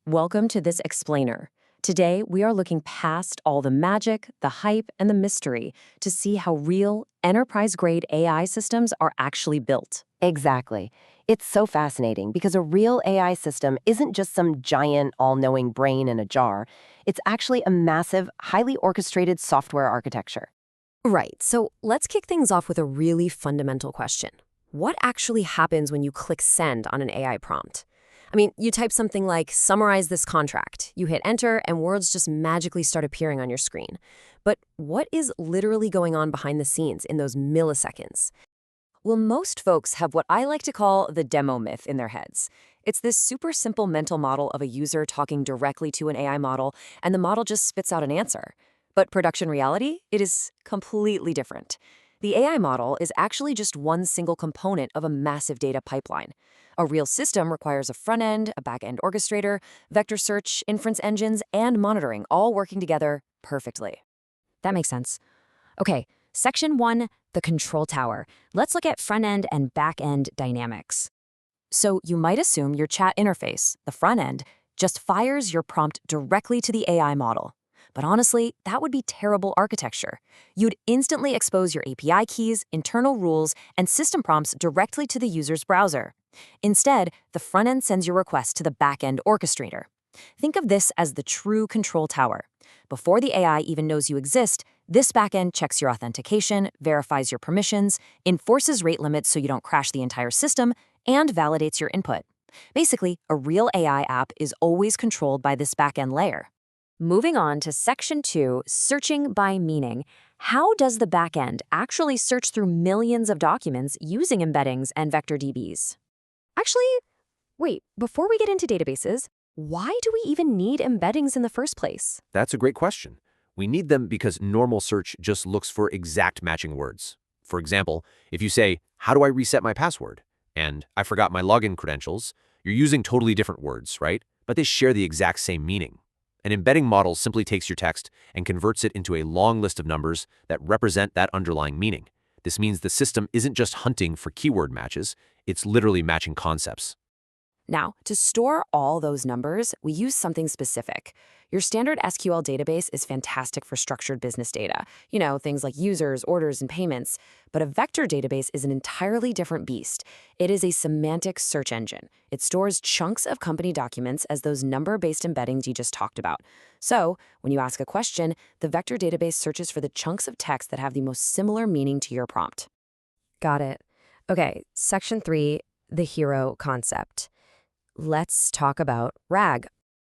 Welcome to this explainer. Today, we are looking past all the magic, the hype, and the mystery to see how real, enterprise-grade AI systems are actually built. Exactly. It's so fascinating because a real AI system isn't just some giant, all-knowing brain in a jar. It's actually a massive, highly orchestrated software architecture. Right, so let's kick things off with a really fundamental question. What actually happens when you click send on an AI prompt? You type something like, summarize this contract. You hit enter, and words just magically start appearing on your screen. But what is literally going on behind the scenes in those milliseconds? Well, most folks have what I like to call the demo myth in their heads. It's this super simple mental model of a user talking directly to an AI model, and the model just spits out an answer. But production reality, it is completely different. The AI model is actually just one single component of a massive data pipeline. A real system requires a front end, a backend orchestrator, vector search, inference engines, and monitoring all working together perfectly. That makes sense. Okay, section 1, the control tower. Let's look at front-end and back-end dynamics. So you might assume your chat interface, the front end, just fires your prompt directly to the AI model. But honestly, that would be terrible architecture. You'd instantly expose your API keys, internal rules, and system prompts directly to the user's browser. Instead, the front end sends your request to the backend orchestrator. Think of this as the true control tower. Before the AI even knows you exist, this backend checks your authentication, verifies your permissions, enforces rate limits so you don't crash the entire system, and validates your input. Basically, a real AI app is always controlled by this backend layer. Moving on to section 2, searching by meaning. How does the backend actually search through millions of documents using embeddings and vector DBs? Actually, wait, before we get into databases, why do we even need embeddings in the first place? That's a great question. We need them because normal search just looks for exact matching words. For example, if you say, how do I reset my password? And I forgot my login credentials, you're using totally different words, right? But they share the exact same meaning. An embedding model simply takes your text and converts it into a long list of numbers that represent that underlying meaning. This means the system isn't just hunting for keyword matches, it's literally matching concepts. Now, to store all those numbers, we use something specific. Your standard SQL database is fantastic for structured business data, things like users, orders, and payments. But a vector database is an entirely different beast. It is a semantic search engine. It stores chunks of company documents as those number-based embeddings you just talked about. So, when you ask a question, the vector database searches for the chunks of text that have the most similar meaning to your prompt. Got it. Okay, section 3, the hero concept. Let's talk about RAG.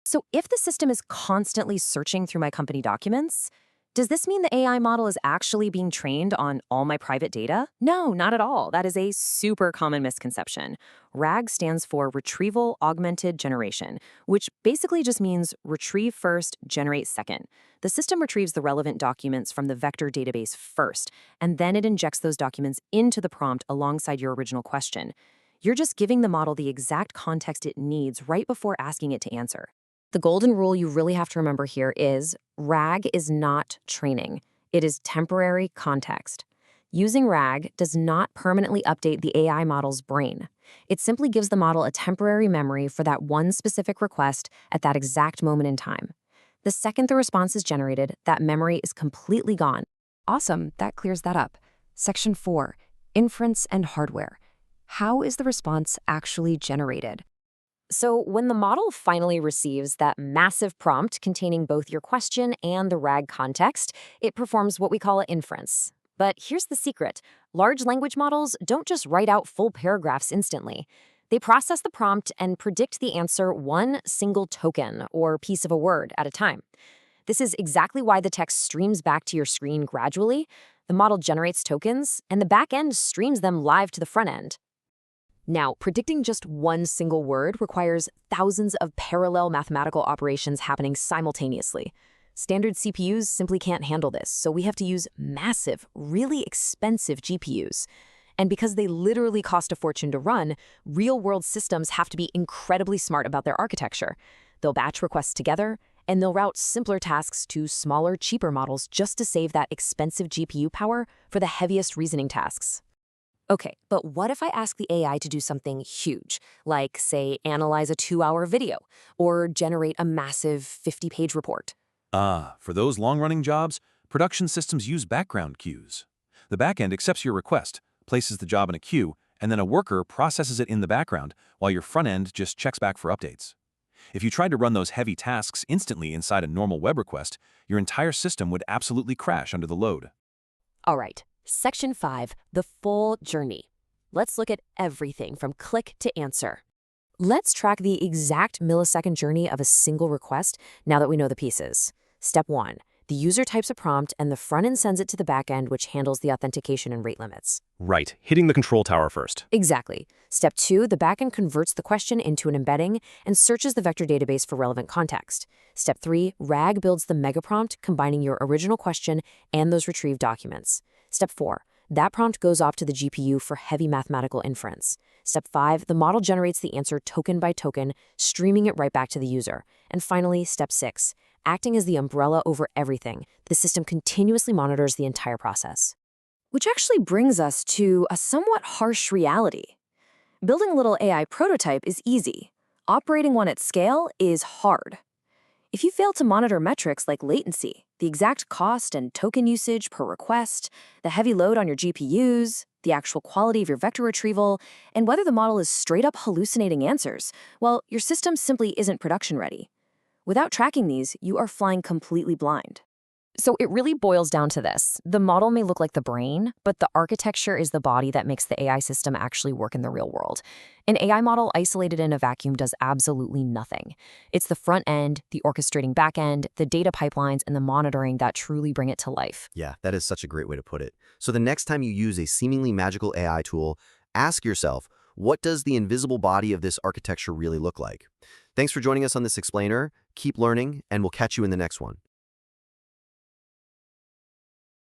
So if the system is constantly searching through my company documents, does this mean the AI model is actually being trained on all my private data? No, not at all. That is a super common misconception. RAG stands for Retrieval-Augmented Generation, which basically just means retrieve first, generate second. The system retrieves the relevant documents from the vector database first, and then it injects those documents into the prompt alongside your original question. You're just giving the model the exact context it needs right before asking it to answer. The golden rule you really have to remember here is RAG is not training. It is temporary context. Using RAG does not permanently update the AI model's brain. It simply gives the model a temporary memory for that one specific request at that exact moment in time. The second the response is generated, that memory is completely gone. Awesome, that clears that up. Section 4, inference and hardware. How is the response actually generated? So when the model finally receives that massive prompt containing both your question and the RAG context, it performs what we call an inference. But here's the secret. Large language models don't just write out full paragraphs instantly. They process the prompt and predict the answer one single token or piece of a word at a time. This is exactly why the text streams back to your screen gradually. The model generates tokens, and the back end streams them live to the front end. Now, predicting just one single word requires thousands of parallel mathematical operations happening simultaneously. Standard CPUs simply can't handle this, so we have to use massive, really expensive GPUs. And because they literally cost a fortune to run, real-world systems have to be incredibly smart about their architecture. They'll batch requests together, and they'll route simpler tasks to smaller, cheaper models just to save that expensive GPU power for the heaviest reasoning tasks. Okay, but what if I ask the AI to do something huge, like, say, analyze a 2-hour video or generate a massive 50-page report? For those long-running jobs, production systems use background queues. The backend accepts your request, places the job in a queue, and then a worker processes it in the background while your front end just checks back for updates. If you tried to run those heavy tasks instantly inside a normal web request, your entire system would absolutely crash under the load. All right, Section 5, the full journey. Let's look at everything from click to answer. Let's track the exact millisecond journey of a single request now that we know the pieces. Step 1. The user types a prompt and the front end sends it to the back end, which handles the authentication and rate limits. Right, hitting the control tower first. Exactly. Step 2. The back end converts the question into an embedding and searches the vector database for relevant context. Step 3. RAG builds the mega prompt, combining your original question and those retrieved documents. Step 4. That prompt goes off to the GPU for heavy mathematical inference. Step 5, the model generates the answer token by token, streaming it right back to the user. And finally, Step 6, acting as the umbrella over everything, the system continuously monitors the entire process. Which actually brings us to a somewhat harsh reality. Building a little AI prototype is easy. Operating one at scale is hard. If you fail to monitor metrics like latency, the exact cost and token usage per request, the heavy load on your GPUs, the actual quality of your vector retrieval, and whether the model is straight up hallucinating answers, well, your system simply isn't production ready. Without tracking these, you are flying completely blind. So it really boils down to this. The model may look like the brain, but the architecture is the body that makes the AI system actually work in the real world. An AI model isolated in a vacuum does absolutely nothing. It's the front end, the orchestrating back end, the data pipelines, and the monitoring that truly bring it to life. Yeah, that is such a great way to put it. So the next time you use a seemingly magical AI tool, ask yourself, what does the invisible body of this architecture really look like? Thanks for joining us on this explainer. Keep learning, and we'll catch you in the next one.